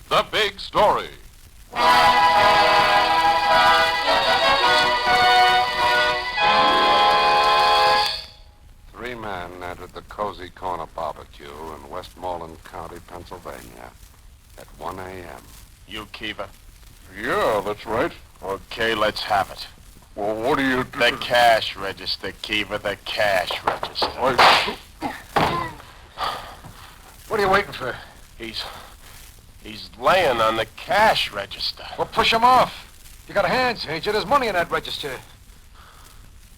The Big Story. Three men entered the Cozy Corner Barbecue in Westmoreland County, Pennsylvania at 1 a.m. You, Keever? Yeah, that's right. Okay, let's have it. Well, what do you do? The cash register, Keever, the cash register. What are you waiting for? He's laying on the cash register. Well, push him off. You got hands, ain't you? There's money in that register.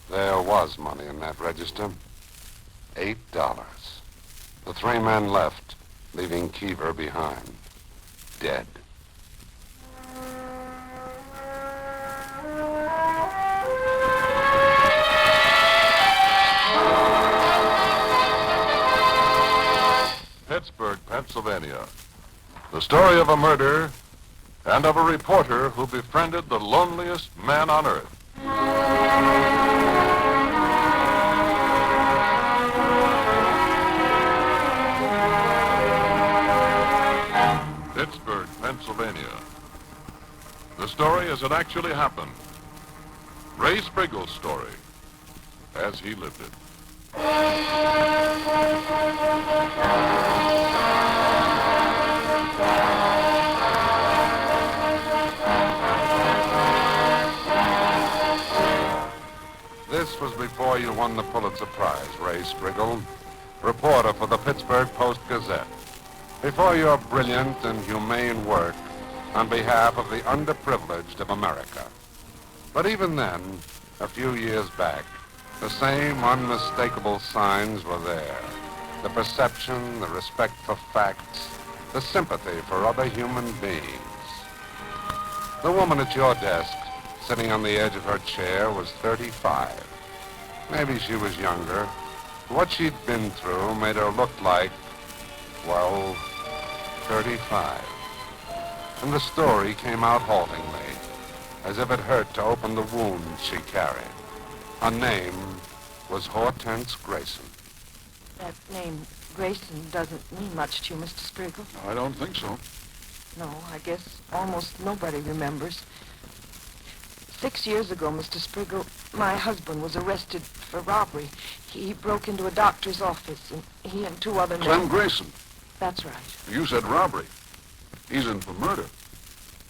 There was money in that register. $8. The three men left, leaving Keever behind, dead. Pittsburgh, Pennsylvania. The story of a murder and of a reporter who befriended the loneliest man on earth. Pittsburgh, Pennsylvania. The story as it actually happened. Ray Sprigle's story as he lived it. This was before you won the Pulitzer Prize, Ray Sprigle, reporter for the Pittsburgh Post-Gazette. Before your brilliant and humane work on behalf of the underprivileged of America. But even then, a few years back, the same unmistakable signs were there. The perception, the respect for facts, the sympathy for other human beings. The woman at your desk, sitting on the edge of her chair, was 35. Maybe she was younger. What she'd been through made her look like, well, 35. And the story came out haltingly, as if it hurt to open the wounds she carried. Her name was Hortense Grayson. That name, Grayson, doesn't mean much to you, Mr. Sprigle. I don't think so. No, I guess almost nobody remembers. 6 years ago, Mr. Sprigle, my husband was arrested for robbery. He broke into a doctor's office, and he and two other men... Clem Grayson. That's right. You said robbery. He's in for murder.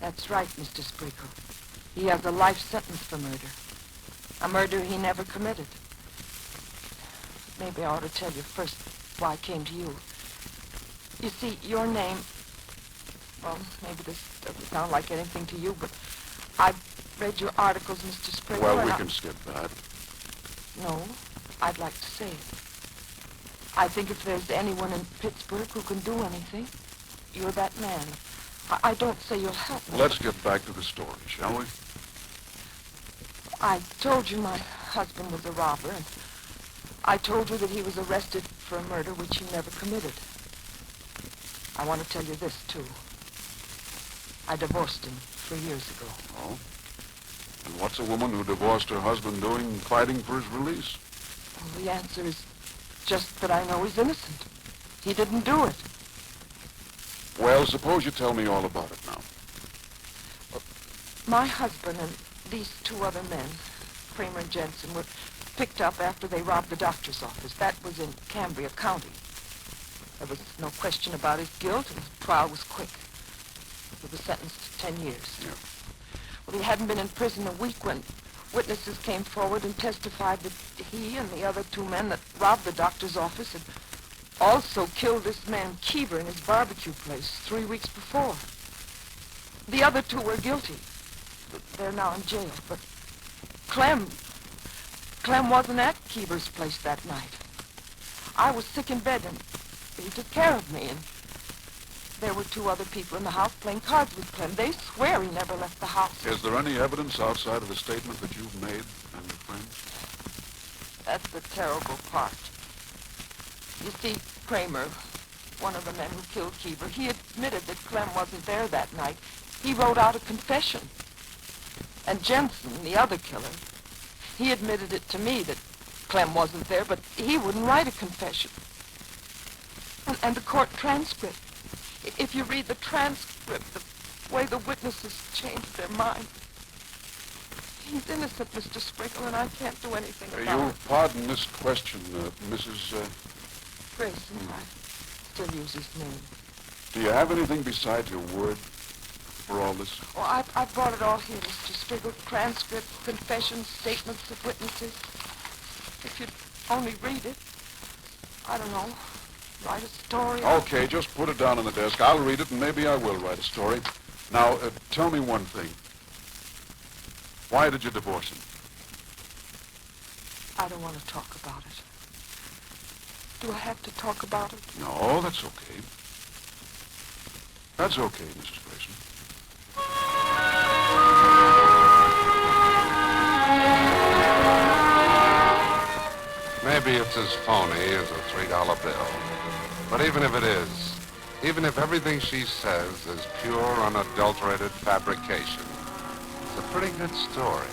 That's right, Mr. Sprigle. He has a life sentence for murder. A murder he never committed. Maybe I ought to tell you first why I came to you. You see, your name... Well, maybe this doesn't sound like anything to you, but I've read your articles, Mr. Sprigle. Well, we can skip that. No, I'd like to say it. I think if there's anyone in Pittsburgh who can do anything, you're that man. I don't say you'll help me. Let's get back to the story, shall we? I told you my husband was a robber, and I told you that he was arrested for a murder which he never committed. I want to tell you this, too. I divorced him 3 years ago. Oh? And what's a woman who divorced her husband doing fighting for his release? Well, the answer is just that I know he's innocent. He didn't do it. Well, suppose you tell me all about it now. Well, my husband and these two other men, Kramer and Jensen, were picked up after they robbed the doctor's office. That was in Cambria County. There was no question about his guilt, and the trial was quick. He was sentenced to 10 years. Yeah. Well, he hadn't been in prison a week when witnesses came forward and testified that he and the other two men that robbed the doctor's office had also killed this man Keever in his barbecue place 3 weeks before. The other two were guilty. They're now in jail, but Clem wasn't at Keever's place that night. I was sick in bed, and he took care of me, and there were two other people in the house playing cards with Clem. They swear he never left the house. Is there any evidence outside of the statement that you've made and your friends? That's the terrible part. You see, Kramer, one of the men who killed Keever, he admitted that Clem wasn't there that night. He wrote out a confession. And Jensen, the other killer, he admitted it to me that Clem wasn't there, but he wouldn't write a confession. And the court transcript, If you read the transcript, the way the witnesses changed their mind. He's innocent, Mr. Sprigle, and I can't do anything about You it. pardon this question, Mrs. Grayson, I still use his name. Do you have anything besides your word for all this? Oh, I brought it all here, Mr. Sprigle. Transcripts, confessions, statements of witnesses. If you'd only read it, I don't know, write a story. Okay, just put it down on the desk. I'll read it, and maybe I will write a story. Now, tell me one thing. Why did you divorce him? I don't want to talk about it. Do I have to talk about it? No, that's okay. That's okay, Mrs. Grayson. Maybe it's as phony as a $3 bill. But even if it is, even if everything she says is pure, unadulterated fabrication, it's a pretty good story.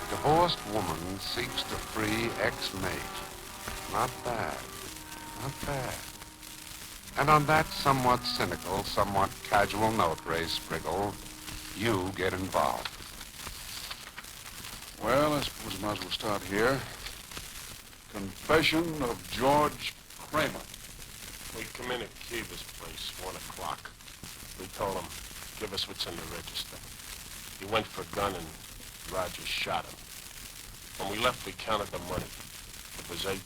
Divorced woman seeks to free ex-mate. Not bad. Not bad. And on that somewhat cynical, somewhat casual note, Ray Sprigle, you get involved. Well, I suppose I might as well start here. Confession of George Kramer. We come in at Kiva's place, 1 o'clock. We told him, give us what's in the register. He went for a gun and Rogers shot him. When we left, we counted the money. It was $8.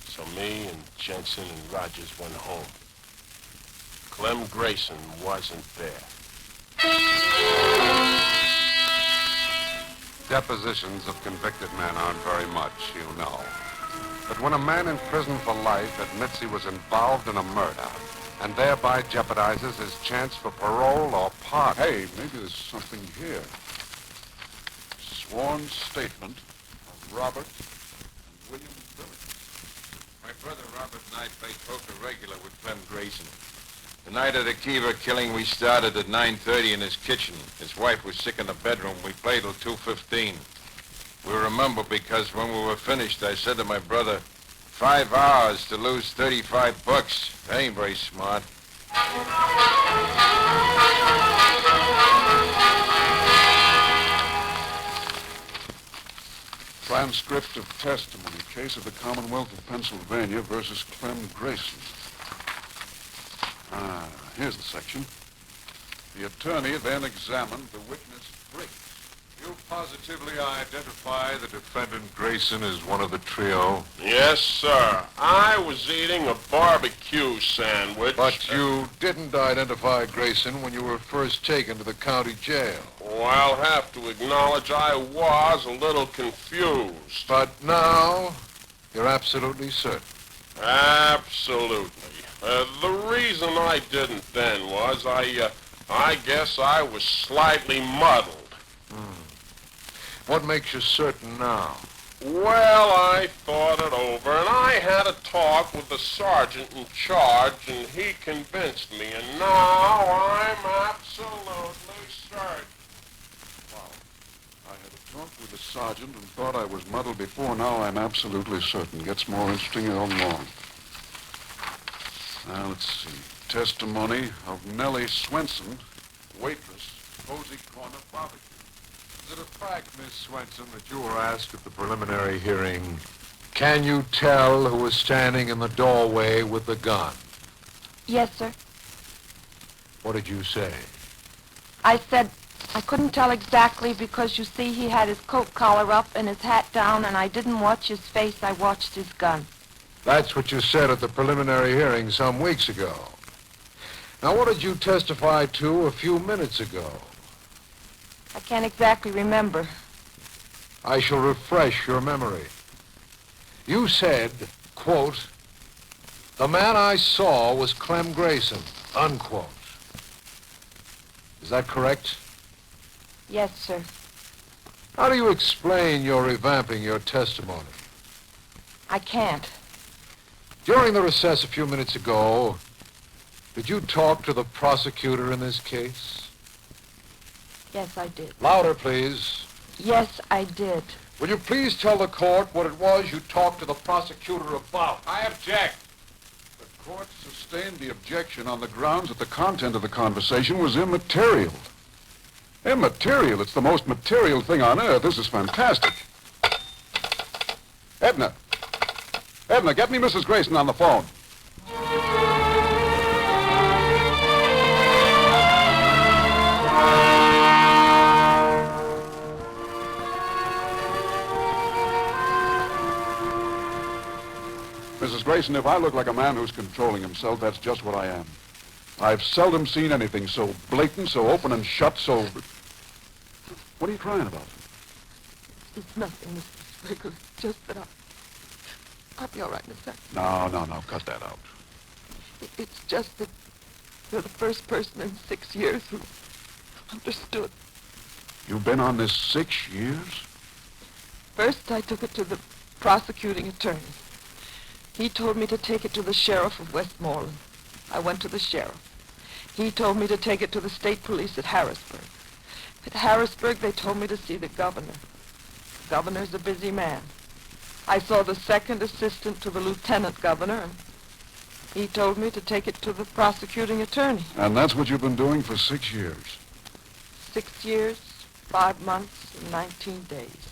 So me and Jensen and Rogers went home. Clem Grayson wasn't there. Depositions of convicted men aren't very much, you know. But when a man in prison for life admits he was involved in a murder and thereby jeopardizes his chance for parole or pardon... Hey, maybe there's something here. Sworn statement of Robert and William Village. My brother Robert and I played poker regular with Clem Grayson. The night of the Kiva killing, we started at 9:30 in his kitchen. His wife was sick in the bedroom. We played till 2:15. We remember because when we were finished, I said to my brother, 5 hours to lose $35. That ain't very smart. Transcript of testimony. Case of the Commonwealth of Pennsylvania versus Clem Grayson. Here's the section. The attorney then examined the witness Briggs. You positively identify the defendant Grayson as one of the trio? Yes, sir. I was eating a barbecue sandwich. But you didn't identify Grayson when you were first taken to the county jail. Well, I'll have to acknowledge I was a little confused. But now, you're absolutely certain. Absolutely. The reason I didn't then was I guess I was slightly muddled. What makes you certain now? Well, I thought it over, and I had a talk with the sergeant in charge, and he convinced me, and now I'm absolutely certain. Wow. I had a talk with the sergeant and thought I was muddled before. Now I'm absolutely certain. Gets more interesting all along. Now, let's see. Testimony of Nellie Swenson, waitress, Cozy Corner Barbecue. Is it a fact, Miss Swenson, that you were asked at the preliminary hearing, can you tell who was standing in the doorway with the gun? Yes, sir. What did you say? I said I couldn't tell exactly because, you see, he had his coat collar up and his hat down, and I didn't watch his face. I watched his gun. That's what you said at the preliminary hearing some weeks ago. Now, what did you testify to a few minutes ago? I can't exactly remember. I shall refresh your memory. You said, quote, the man I saw was Clem Grayson, unquote. Is that correct? Yes, sir. How do you explain your revamping your testimony? I can't. During the recess a few minutes ago, did you talk to the prosecutor in this case? Yes, I did. Louder, please. Yes, I did. Will you please tell the court what it was you talked to the prosecutor about? I object. The court sustained the objection on the grounds that the content of the conversation was immaterial. Immaterial? It's the most material thing on earth. This is fantastic. Edna, get me Mrs. Grayson on the phone. Mrs. Grayson, if I look like a man who's controlling himself, that's just what I am. I've seldom seen anything so blatant, so open and shut, so... What are you crying about? It's nothing, Mr. Sprigle. It's just that I'll be all right in a second. No. Cut that out. It's just that you're the first person in 6 years who understood. You've been on this 6 years? First, I took it to the prosecuting attorney. He told me to take it to the sheriff of Westmoreland. I went to the sheriff. He told me to take it to the state police at Harrisburg. At Harrisburg, they told me to see the governor. The governor's a busy man. I saw the second assistant to the lieutenant governor, and he told me to take it to the prosecuting attorney. And that's what you've been doing for 6 years? 6 years, 5 months, and 19 days.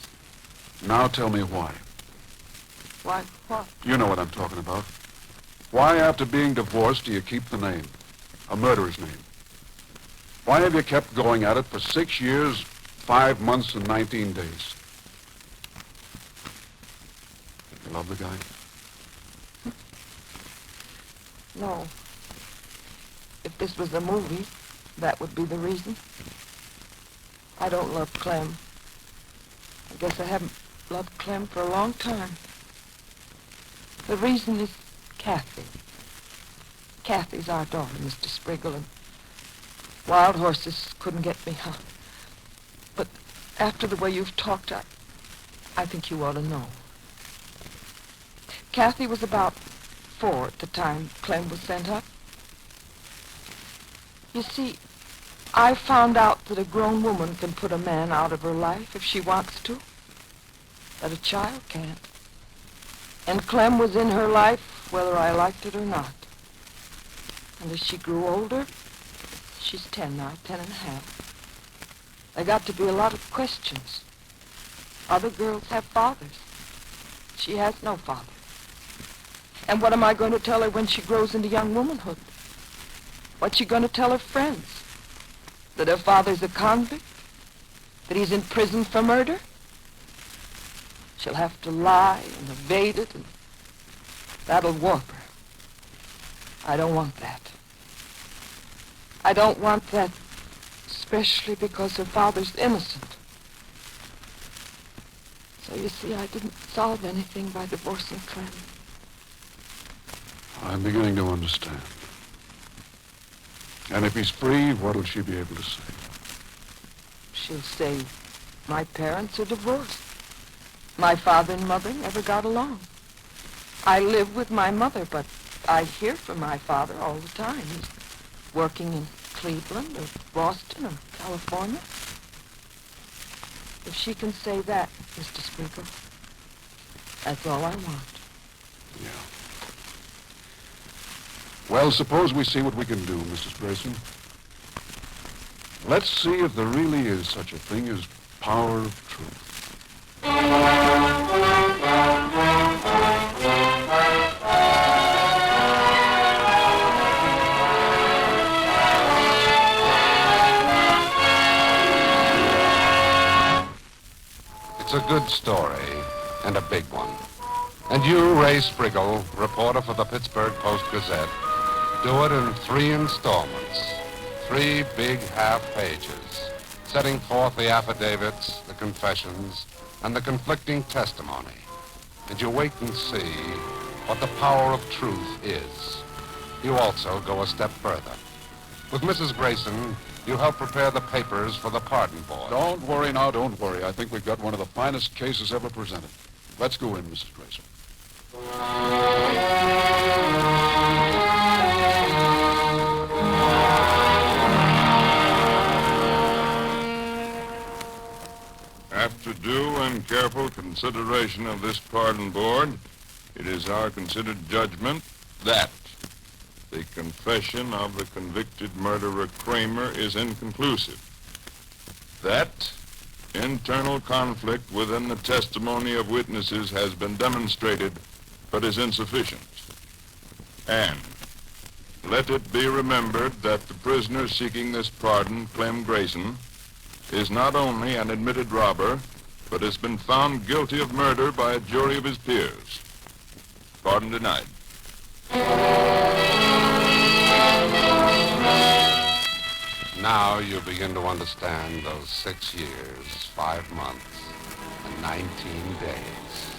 Now tell me why. Why, what? You know what I'm talking about. Why, after being divorced, do you keep the name? A murderer's name. Why have you kept going at it for 6 years, 5 months, and 19 days? You love the guy? No. If this was a movie, that would be the reason. I don't love Clem. I guess I haven't loved Clem for a long time. The reason is Kathy. Kathy's our daughter, Mr. Sprigle, and wild horses couldn't get me, huh? But after the way you've talked, I think you ought to know. Kathy was about 4 at the time Clem was sent up. You see, I found out that a grown woman can put a man out of her life if she wants to, that a child can't. And Clem was in her life whether I liked it or not. And as she grew older, she's 10 now, 10 and a half, there got to be a lot of questions. Other girls have fathers. She has no father. And what am I going to tell her when she grows into young womanhood? What's she going to tell her friends? That her father's a convict? That he's in prison for murder? She'll have to lie and evade it, and that'll warp her. I don't want that. I don't want that, especially because her father's innocent. So you see, I didn't solve anything by divorcing Clem. I'm beginning to understand. And if he's free, what'll she be able to say? She'll say, my parents are divorced. My father and mother never got along. I live with my mother, but I hear from my father all the time. He's working in Cleveland or Boston or California. If she can say that, Mr. Sprigle, that's all I want. Yeah. Well, suppose we see what we can do, Mrs. Grayson. Let's see if there really is such a thing as power of truth. It's a good story, and a big one. And you, Ray Sprigle, reporter for the Pittsburgh Post-Gazette, do it in 3 installments, 3 big half pages, setting forth the affidavits, the confessions, and the conflicting testimony. And you wait and see what the power of truth is. You also go a step further. With Mrs. Grayson, you help prepare the papers for the pardon board. Don't worry now, don't worry. I think we've got one of the finest cases ever presented. Let's go in, Mrs. Grayson. After due and careful consideration of this pardon board, it is our considered judgment that the confession of the convicted murderer Kramer is inconclusive. That internal conflict within the testimony of witnesses has been demonstrated, but is insufficient. And let it be remembered that the prisoner seeking this pardon, Clem Grayson, is not only an admitted robber, but has been found guilty of murder by a jury of his peers. Pardon denied. Now you begin to understand those 6 years, 5 months, and 19 days.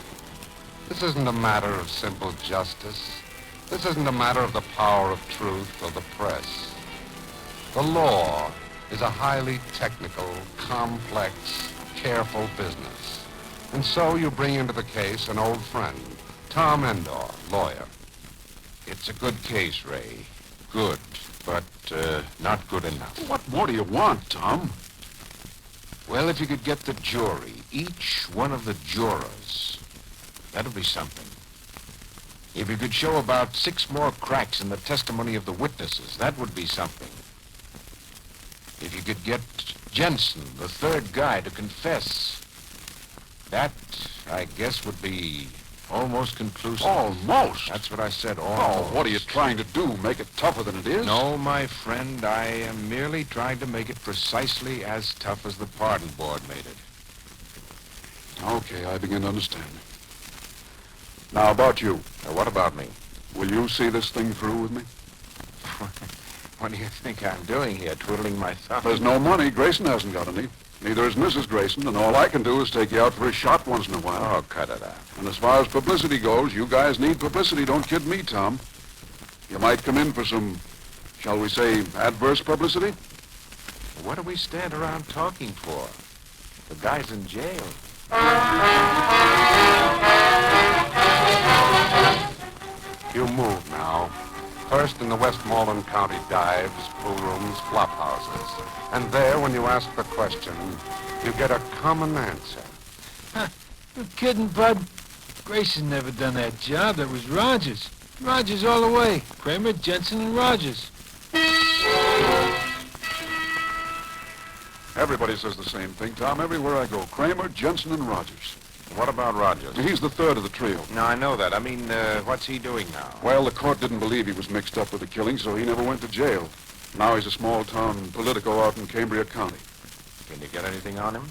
This isn't a matter of simple justice. This isn't a matter of the power of truth or the press. The law is a highly technical, complex, careful business. And so you bring into the case an old friend, Tom Endor, lawyer. It's a good case, Ray. Good, but not good enough. What more do you want, Tom? Well, if you could get the jury, each one of the jurors, that'd be something. If you could show about 6 more cracks in the testimony of the witnesses, that would be something. If you could get Jensen, the third guy, to confess, that, I guess, would be almost conclusive. Almost? That's what I said, Oh, almost. what are you trying to do? Make it tougher than it is? No, my friend, I am merely trying to make it precisely as tough as the pardon board made it. Okay, I begin to understand. Now, about you. What about me? Will you see this thing through with me? What do you think I'm doing here, twiddling my thumb? There's no money. Grayson hasn't got any. Neither is Mrs. Grayson, and all I can do is take you out for a shot once in a while. Oh, cut it out. And as far as publicity goes, you guys need publicity. Don't kid me, Tom. You might come in for some, shall we say, adverse publicity? What do we stand around talking for? The guy's in jail. You move now. First in the Westmoreland County dives, pool rooms, flop houses. And there, when you ask the question, you get a common answer. You're kidding, Bud. Grayson never done that job. That was Rogers. Rogers all the way. Kramer, Jensen, and Rogers. Everybody says the same thing, Tom. Everywhere I go. Kramer, Jensen, and Rogers. What about Rogers? He's the third of the trio. No, I know that. I mean, what's he doing now? Well, the court didn't believe he was mixed up with the killing, so he never went to jail. Now he's a small-town politico out in Cambria County. Can you get anything on him?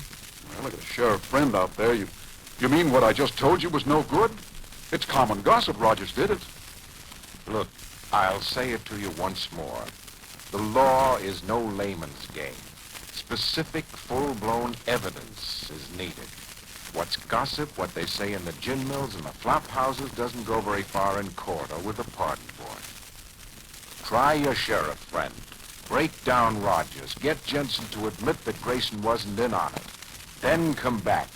Well, I got a sheriff friend out there. You mean what I just told you was no good? It's common gossip Rogers did it. Look, I'll say it to you once more. The law is no layman's game. Specific, full-blown evidence is needed. What's gossip, what they say in the gin mills and the flop houses doesn't go very far in court or with the pardon board. Try your sheriff friend. Break down Rogers. Get Jensen to admit that Grayson wasn't in on it. Then come back,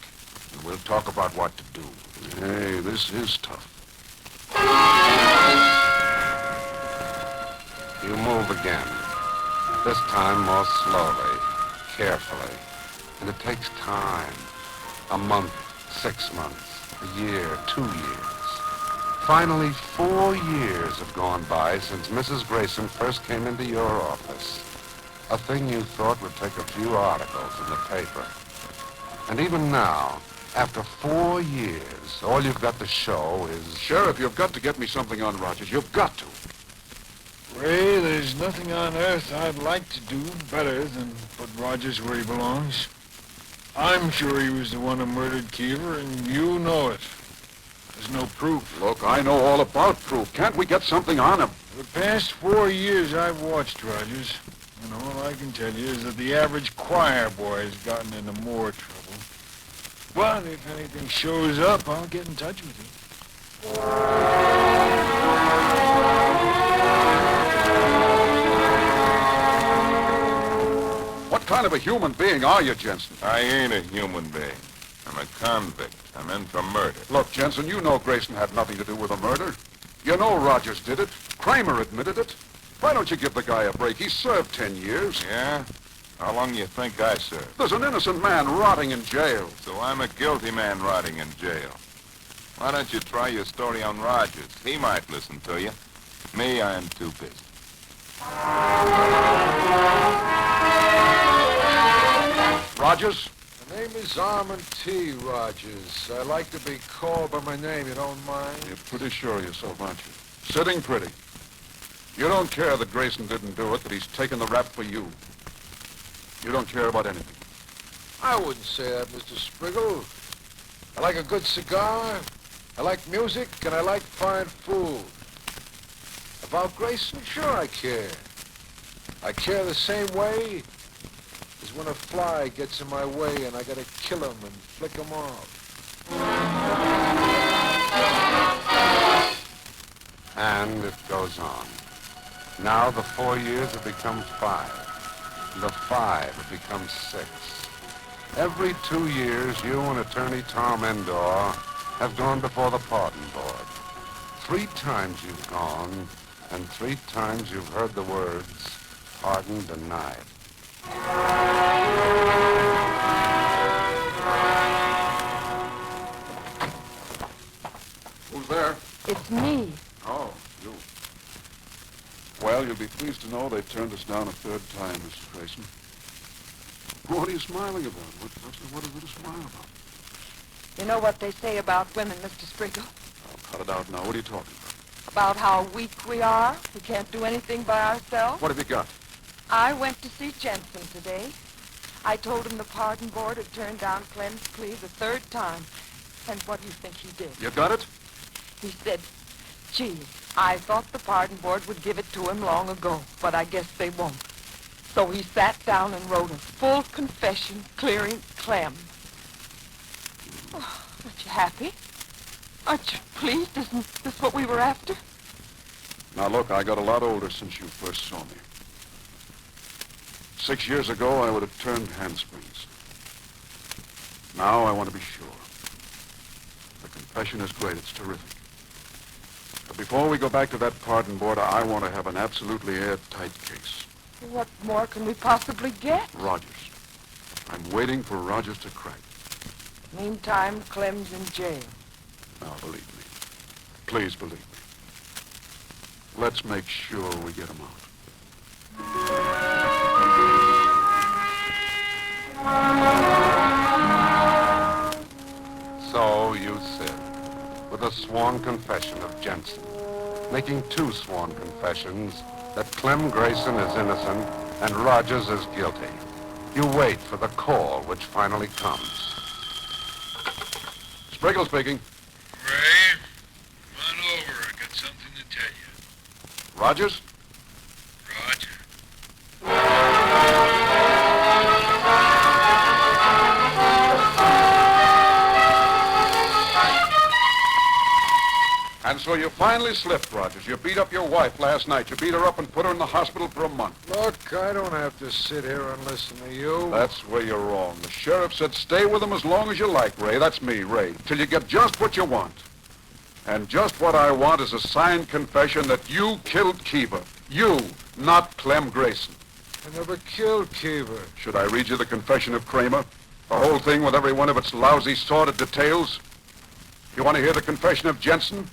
and we'll talk about what to do. Hey, this is tough. You move again. This time more slowly, carefully. And it takes time. A month, 6 months, a year, 2 years. Finally, 4 years have gone by since Mrs. Grayson first came into your office. A thing you thought would take a few articles in the paper. And even now, after 4 years, all you've got to show is... Sheriff, you've got to get me something on Rogers. You've got to. Ray, there's nothing on earth I'd like to do better than put Rogers where he belongs. I'm sure he was the one who murdered Keever, and you know it. There's no proof. Look, I know all about proof. Can't we get something on him? For the past 4 years, I've watched Rogers, and all I can tell you is that the average choir boy has gotten into more trouble. But if anything shows up, I'll get in touch with you. What kind of a human being are you, Jensen? I ain't a human being. I'm a convict. I'm in for murder. Look, Jensen, you know Grayson had nothing to do with the murder. You know Rogers did it. Kramer admitted it. Why don't you give the guy a break? He served 10 years. Yeah? How long you think I served? There's an innocent man rotting in jail. So I'm a guilty man rotting in jail. Why don't you try your story on Rogers? He might listen to you. Me, I am too busy. Rogers? My name is Armand T. Rogers. I like to be called by my name, you don't mind? You're pretty sure of yourself, aren't you? Sitting pretty. You don't care that Grayson didn't do it, that he's taken the rap for you. You don't care about anything. I wouldn't say that, Mr. Sprigle. I like a good cigar, I like music, and I like fine food. About Grayson, sure I care. I care the same way as when a fly gets in my way and I gotta kill him and flick him off. And it goes on. Now the 4 years have become 5. The 5 have become 6. Every 2 years, you and Attorney Tom Endor have gone before the pardon board. 3 times you've gone, and 3 times you've heard the words, pardon denied. Who's there? It's me. Oh, you. Well, you'll be pleased to know they turned us down a 3rd time, Mrs. Grayson. What are you smiling about? What is there to smile about? You know what they say about women, Mr. Sprigle? Oh, cut it out now. What are you talking about? About how weak we are. We can't do anything by ourselves. What have you got? I went to see Jensen today. I told him the pardon board had turned down Clem's plea the 3rd time. And what do you think he did? You got it? He said, gee, I thought the pardon board would give it to him long ago, but I guess they won't. So he sat down and wrote a full confession clearing Clem. Oh, aren't you happy? Aren't you pleased? Isn't this what we were after? Now, look, I got a lot older since you first saw me. 6 years ago, I would have turned handsprings. Now, I want to be sure. The confession is great. It's terrific. But before we go back to that pardon board, I want to have an absolutely airtight case. What more can we possibly get? Rogers. I'm waiting for Rogers to crack. Meantime, Clem's in jail. Now, believe me. Please believe me. Let's make sure we get him out. So you sit with a sworn confession of Jensen, making 2 sworn confessions that Clem Grayson is innocent and Rogers is guilty. You wait for the call which finally comes. Sprigle speaking. Ray, come on over. I got something to tell you. Rogers? Roger. And so you finally slipped, Rogers. You beat up your wife last night. You beat her up and put her in the hospital for a month. Look, I don't have to sit here and listen to you. That's where you're wrong. The sheriff said stay with him as long as you like, Ray. That's me, Ray. Till you get just what you want. And just what I want is a signed confession that you killed Keever. You, not Clem Grayson. I never killed Keever. Should I read you the confession of Kramer? The whole thing with every one of its lousy, sordid details? You want to hear the confession of Jensen?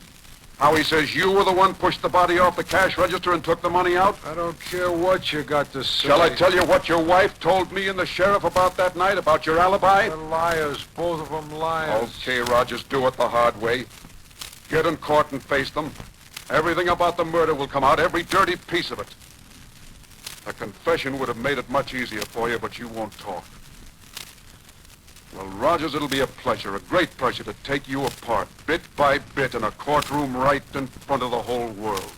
How he says you were the one pushed the body off the cash register and took the money out? I don't care what you got to say. Shall I tell you what your wife told me and the sheriff about that night, about your alibi? They're liars, both of them liars. Okay, Rogers, do it the hard way. Get in court and face them. Everything about the murder will come out, every dirty piece of it. A confession would have made it much easier for you, but you won't talk. Well, Rogers, it'll be a pleasure, a great pleasure to take you apart, bit by bit, in a courtroom right in front of the whole world.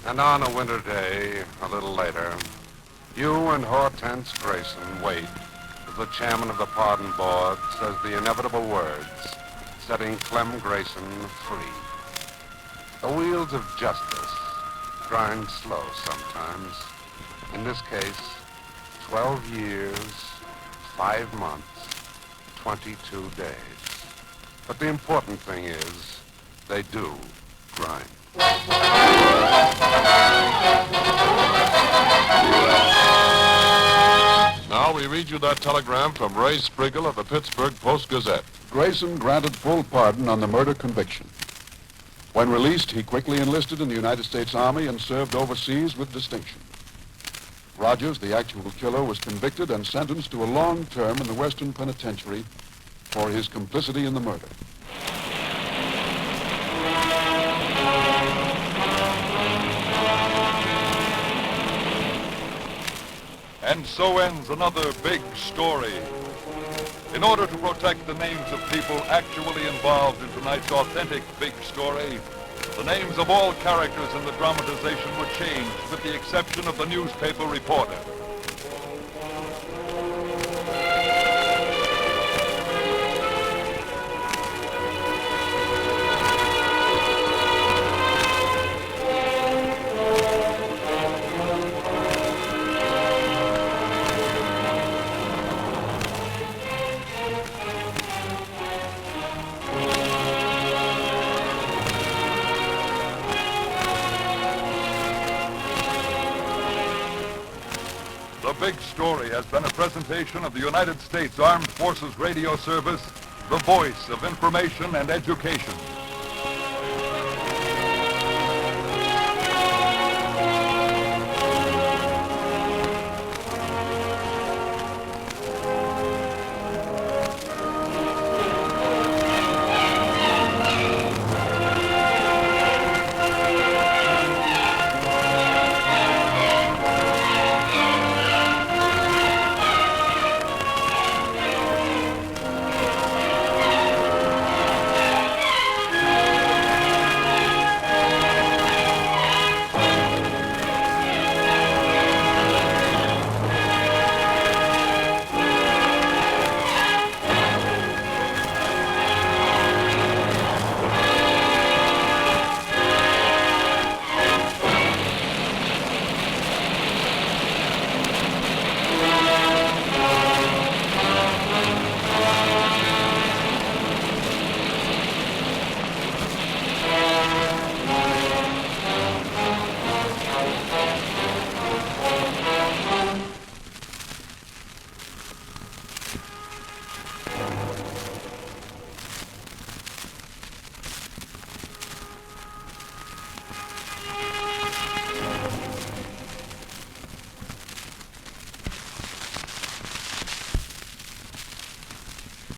And on a winter day, a little later, you and Hortense Grayson wait as the chairman of the pardon board says the inevitable words, setting Clem Grayson free. The wheels of justice grind slow sometimes. In this case, 12 years, 5 months, 22 days. But the important thing is, they do grind. Now Now we read you that telegram from Ray Sprigle of the Pittsburgh Post-Gazette. Grayson granted full pardon on the murder conviction. When released, he quickly enlisted in the United States Army and served overseas with distinction. Rogers, the actual killer, was convicted and sentenced to a long term in the Western Penitentiary for his complicity in the murder. And so ends another big story. In order to protect the names of people actually involved in tonight's authentic big story, the names of all characters in the dramatization were changed with the exception of the newspaper reporter. The Big Story has been a presentation of the United States Armed Forces Radio Service, the voice of information and education.